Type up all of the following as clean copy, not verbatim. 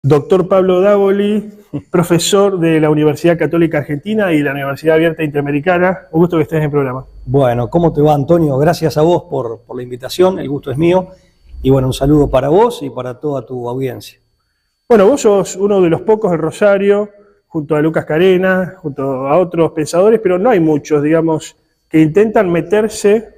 Doctor Pablo Davoli, profesor de la Universidad Católica Argentina y la Universidad Abierta Interamericana. Un gusto que estés en el programa. Bueno, ¿cómo te va, Antonio? Gracias a vos por la invitación, el gusto es mío. Y bueno, un saludo para vos y para toda tu audiencia. Bueno, vos sos uno de los pocos del Rosario, junto a Lucas Carena, junto a otros pensadores, pero no hay muchos, digamos, que intentan meterse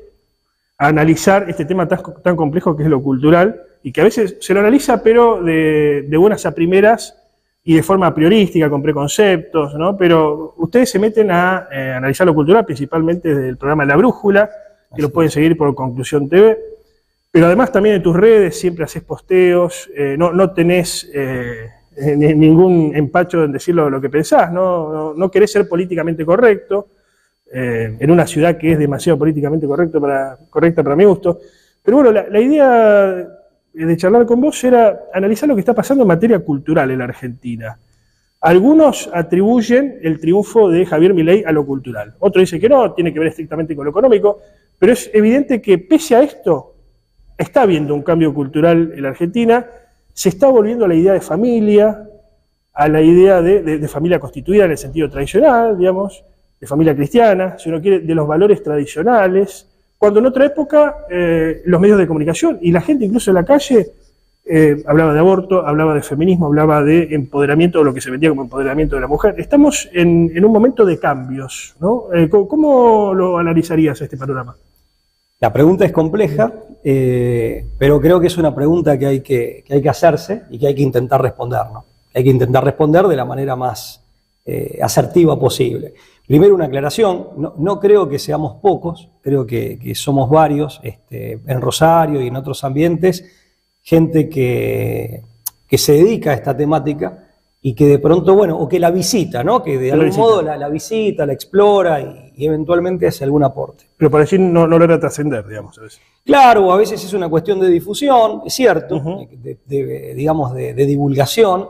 a analizar este tema tan complejo que es lo cultural, y que a veces se lo analiza, pero de buenas a primeras y de forma priorística, con preconceptos, ¿no? Pero ustedes se meten a analizar lo cultural, principalmente desde el programa La Brújula, que lo pueden seguir por Conclusión TV, pero además también en tus redes siempre haces posteos, no tenés ningún empacho en decir lo que pensás, no querés ser políticamente correcto, en una ciudad que es demasiado políticamente correcta para mi gusto. Pero bueno, la idea de charlar con vos era analizar lo que está pasando en materia cultural en la Argentina. Algunos atribuyen el triunfo de Javier Milei a lo cultural. Otros dicen que no, tiene que ver estrictamente con lo económico, pero es evidente que pese a esto, está habiendo un cambio cultural en la Argentina, se está volviendo a la idea de familia, a la idea de familia constituida en el sentido tradicional, digamos, de familia cristiana, si uno quiere, de los valores tradicionales, cuando en otra época los medios de comunicación y la gente incluso en la calle hablaba de aborto, hablaba de feminismo, hablaba de empoderamiento, o lo que se vendía como empoderamiento de la mujer. Estamos en un momento de cambios, ¿no? ¿Cómo lo analizarías este panorama? La pregunta es compleja, pero creo que es una pregunta que hay que hacerse y que hay que intentar responder, ¿no? Hay que intentar responder de la manera más asertiva posible. Primero, una aclaración, no creo que seamos pocos, creo que somos varios, en Rosario y en otros ambientes, gente que se dedica a esta temática y que de pronto, bueno, o que la visita, ¿no? Que de algún modo la visita, la explora y eventualmente hace algún aporte. Pero para decir no logra trascender, digamos, a veces. Claro, a veces es una cuestión de difusión, es cierto, digamos, de divulgación.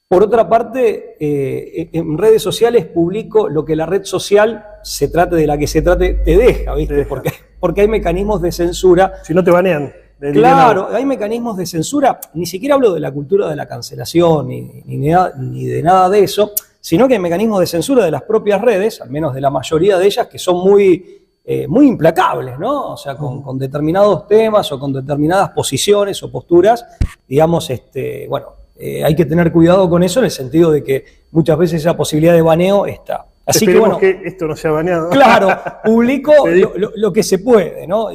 Por otra parte, en redes sociales publico lo que la red social, se trate de la que se trate, te deja, ¿viste? Porque hay mecanismos de censura. Si no te banean. Claro, hay mecanismos de censura, ni siquiera hablo de la cultura de la cancelación, ni de nada de eso, sino que hay mecanismos de censura de las propias redes, al menos de la mayoría de ellas, que son muy implacables, ¿no? O sea, con determinados temas o con determinadas posiciones o posturas, digamos, bueno, hay que tener cuidado con eso en el sentido de que muchas veces esa posibilidad de baneo está. Así que bueno, que esto no sea baneado. Claro, publico lo que se puede, ¿no?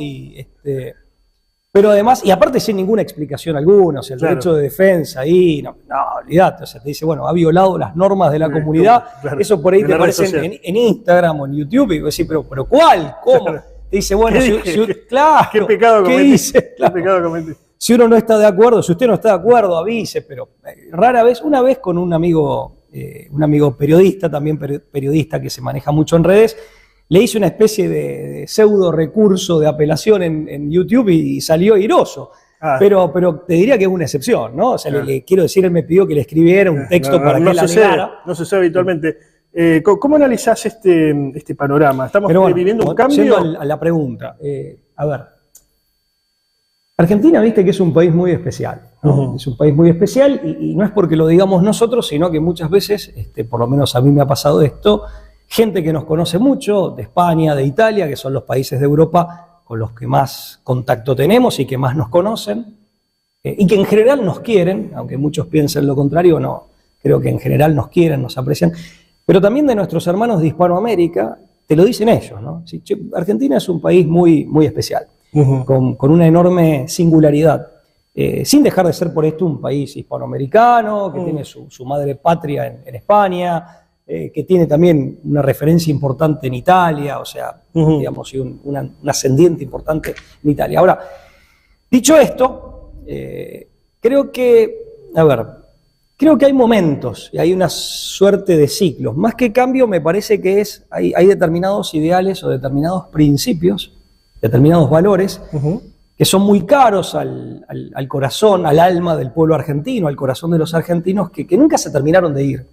Pero además, y aparte sin ninguna explicación alguna, o sea, el derecho de defensa ahí, no, olvidate, o sea, te dice, bueno, ha violado las normas de la comunidad, eso por ahí te aparece en Instagram o en YouTube, y vos decís, pero ¿cuál? ¿Cómo? Claro. Te dice, bueno, claro, ¿qué pecado cometiste? Claro. ¿Qué pecado cometiste? Si uno no está de acuerdo, si usted no está de acuerdo, avise, pero rara vez, una vez con un amigo periodista, también periodista que se maneja mucho en redes, le hice una especie de pseudo recurso de apelación en YouTube y salió airoso. Pero te diría que es una excepción, ¿no? O sea, le quiero decir, él me pidió que le escribiera un texto para que él negara. No se sabe habitualmente. ¿Cómo analizás este panorama? ¿Estamos viviendo un cambio? Yendo a la pregunta, a ver, Argentina, viste que es un país muy especial, ¿no? Es un país muy especial y no es porque lo digamos nosotros, sino que muchas veces, por lo menos a mí me ha pasado esto, gente que nos conoce mucho, de España, de Italia, que son los países de Europa con los que más contacto tenemos y que más nos conocen, y que en general nos quieren, aunque muchos piensen lo contrario, no, creo que en general nos quieren, nos aprecian, pero también de nuestros hermanos de Hispanoamérica, te lo dicen ellos, ¿no? Sí, Argentina es un país muy, muy especial. Con una enorme singularidad, sin dejar de ser por esto un país hispanoamericano, que tiene su madre patria en España, que tiene también una referencia importante en Italia, o sea, digamos, y un ascendiente importante en Italia. Ahora, dicho esto, creo que hay momentos y hay una suerte de ciclos. Más que cambio, me parece que hay determinados ideales o determinados principios, determinados valores que son muy caros al corazón, al alma del pueblo argentino, al corazón de los argentinos, que nunca se terminaron de ir,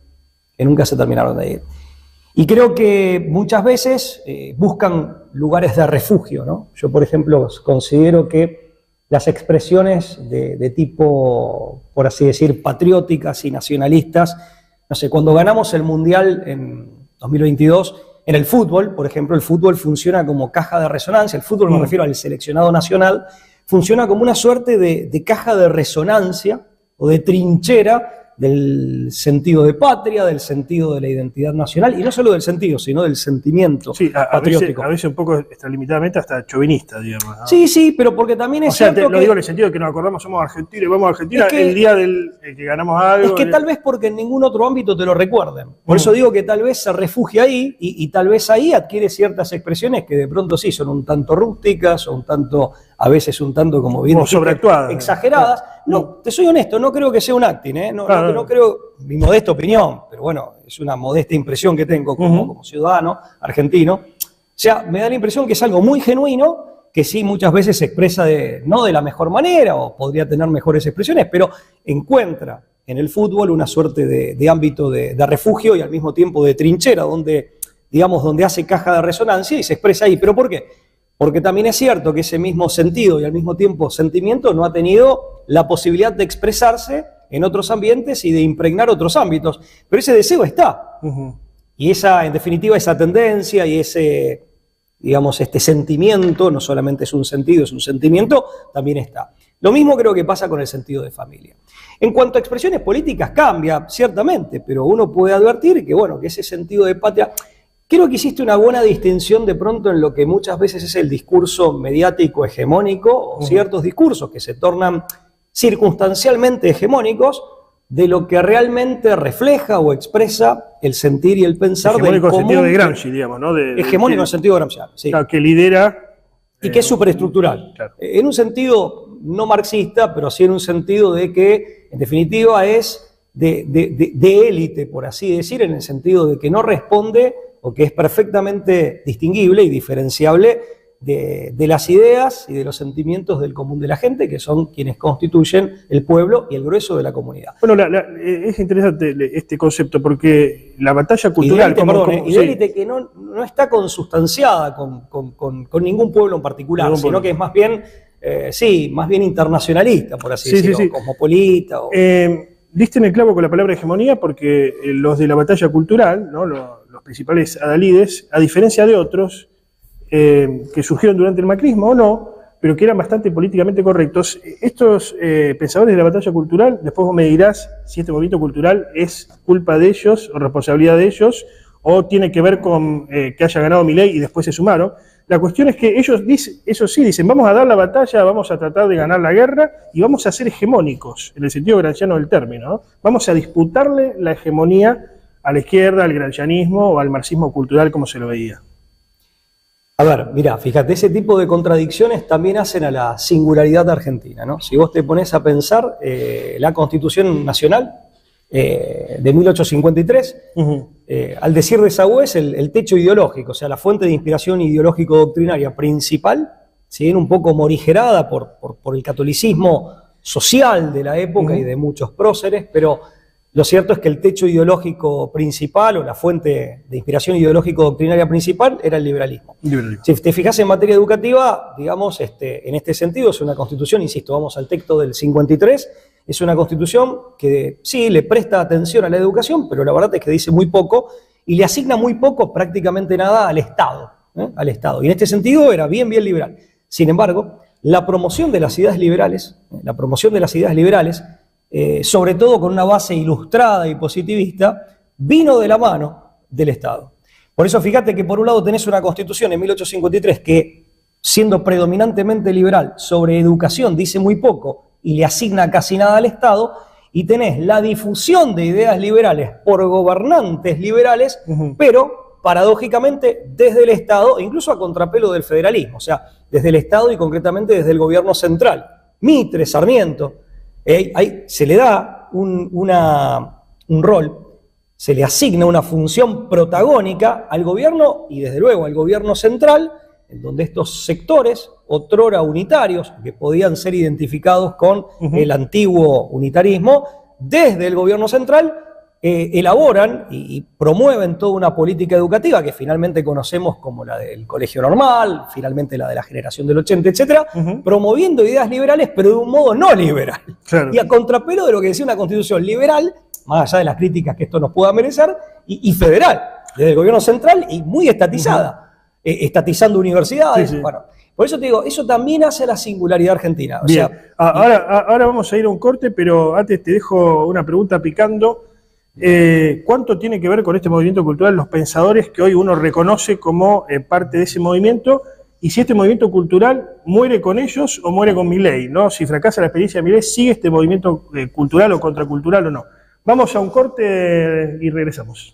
Y creo que muchas veces buscan lugares de refugio, ¿no? Yo, por ejemplo, considero que las expresiones de tipo, por así decir, patrióticas y nacionalistas. No sé, cuando ganamos el Mundial en 2022, en el fútbol, por ejemplo, el fútbol funciona como caja de resonancia. El fútbol, me refiero al seleccionado nacional, funciona como una suerte de caja de resonancia o de trinchera del sentido de patria, del sentido de la identidad nacional, y no solo del sentido, sino del sentimiento patriótico. A veces un poco extralimitadamente hasta chauvinista, digamos, ¿no? Sí, pero porque también es cierto lo digo en el sentido de que nos acordamos, somos argentinos y vamos a Argentina el día que ganamos algo. Es que tal vez porque en ningún otro ámbito te lo recuerden. Por eso digo que tal vez se refugia ahí y tal vez ahí adquiere ciertas expresiones que de pronto sí son un tanto rústicas o un tanto, a veces un tanto, como bien dijiste, sobreactuadas, exageradas. No, te soy honesto, no creo que sea un acting, ¿eh? No creo, mi modesta opinión, pero bueno, es una modesta impresión que tengo como ciudadano argentino. O sea, me da la impresión que es algo muy genuino, que sí muchas veces se expresa no de la mejor manera, o podría tener mejores expresiones, pero encuentra en el fútbol una suerte de ámbito de refugio y al mismo tiempo de trinchera, donde hace caja de resonancia y se expresa ahí. ¿Pero por qué? Porque también es cierto que ese mismo sentido y al mismo tiempo sentimiento no ha tenido la posibilidad de expresarse en otros ambientes y de impregnar otros ámbitos. Pero ese deseo está. Y en definitiva, esa tendencia y ese, este sentimiento, no solamente es un sentido, es un sentimiento, también está. Lo mismo creo que pasa con el sentido de familia. En cuanto a expresiones políticas, cambia, ciertamente, pero uno puede advertir que ese sentido de patria... Creo que hiciste una buena distinción de pronto en lo que muchas veces es el discurso mediático hegemónico, o ciertos discursos que se tornan circunstancialmente hegemónicos, de lo que realmente refleja o expresa el sentir y el pensar del común. Hegemónico en el sentido de Gramsci, digamos, ¿no? Hegemónico en el sentido gramsciano, sí. Claro, que lidera... Y que es superestructural. Claro. En un sentido no marxista, pero sí en un sentido de que, en definitiva, es de élite, por así decir, en el sentido de que no responde o que es perfectamente distinguible y diferenciable de las ideas y de los sentimientos del común de la gente, que son quienes constituyen el pueblo y el grueso de la comunidad. Bueno, es interesante este concepto, porque la batalla cultural... Y de élite que no está consustanciada con ningún pueblo en particular, sino que es más bien, más bien internacionalista, por así decirlo, cosmopolita. Diste en el clavo con la palabra hegemonía, porque los de la batalla cultural, ¿no? Los principales adalides, a diferencia de otros que surgieron durante el macrismo o no, pero que eran bastante políticamente correctos, estos pensadores de la batalla cultural, después vos me dirás si este movimiento cultural es culpa de ellos o responsabilidad de ellos, o tiene que ver con que haya ganado Milei y después se sumaron. La cuestión es que ellos dicen, vamos a dar la batalla, vamos a tratar de ganar la guerra y vamos a ser hegemónicos, en el sentido gramsciano del término, ¿no? Vamos a disputarle la hegemonía a la izquierda, al gramscianismo o al marxismo cultural, como se lo veía. A ver, mirá, fíjate, ese tipo de contradicciones también hacen a la singularidad argentina, ¿no? Si vos te pones a pensar, la Constitución Nacional de 1853, al decir de Sagüez, el techo ideológico, o sea, la fuente de inspiración ideológico-doctrinaria principal, si bien un poco morigerada por el catolicismo social de la época y de muchos próceres, pero lo cierto es que el techo ideológico principal o la fuente de inspiración ideológico-doctrinaria principal era el liberalismo. Si te fijas en materia educativa, digamos, en este sentido es una constitución, insisto, vamos al texto del 53, es una constitución que sí le presta atención a la educación, pero la verdad es que dice muy poco y le asigna muy poco, prácticamente nada, al Estado. Al Estado. Y en este sentido era bien liberal. Sin embargo, la promoción de las ideas liberales, sobre todo con una base ilustrada y positivista, vino de la mano del Estado. Por eso fíjate que por un lado tenés una constitución en 1853 que, siendo predominantemente liberal sobre educación, dice muy poco y le asigna casi nada al Estado, y tenés la difusión de ideas liberales por gobernantes liberales, pero paradójicamente desde el Estado, incluso a contrapelo del federalismo, o sea, desde el Estado y concretamente desde el gobierno central. Mitre, Sarmiento, ahí se le da un rol, se le asigna una función protagónica al gobierno y desde luego al gobierno central, en donde estos sectores, otrora unitarios, que podían ser identificados con el antiguo unitarismo, desde el gobierno central elaboran y promueven toda una política educativa que finalmente conocemos como la del colegio normal, finalmente la de la generación del 80, etcétera, promoviendo ideas liberales, pero de un modo no liberal. Claro. Y a contrapelo de lo que decía una constitución liberal, más allá de las críticas que esto nos pueda merecer, y federal, desde el gobierno central y muy estatizada, estatizando universidades. Sí, sí. Bueno, por eso te digo, eso también hace la singularidad argentina. O Bien. sea, Ahora vamos a ir a un corte, pero antes te dejo una pregunta picando. ¿Cuánto tiene que ver con este movimiento cultural los pensadores que hoy uno reconoce como parte de ese movimiento? Y si este movimiento cultural muere con ellos o muere con Milei, ¿no? Si fracasa la experiencia de Milei, ¿sigue este movimiento cultural o contracultural o no? Vamos a un corte y regresamos.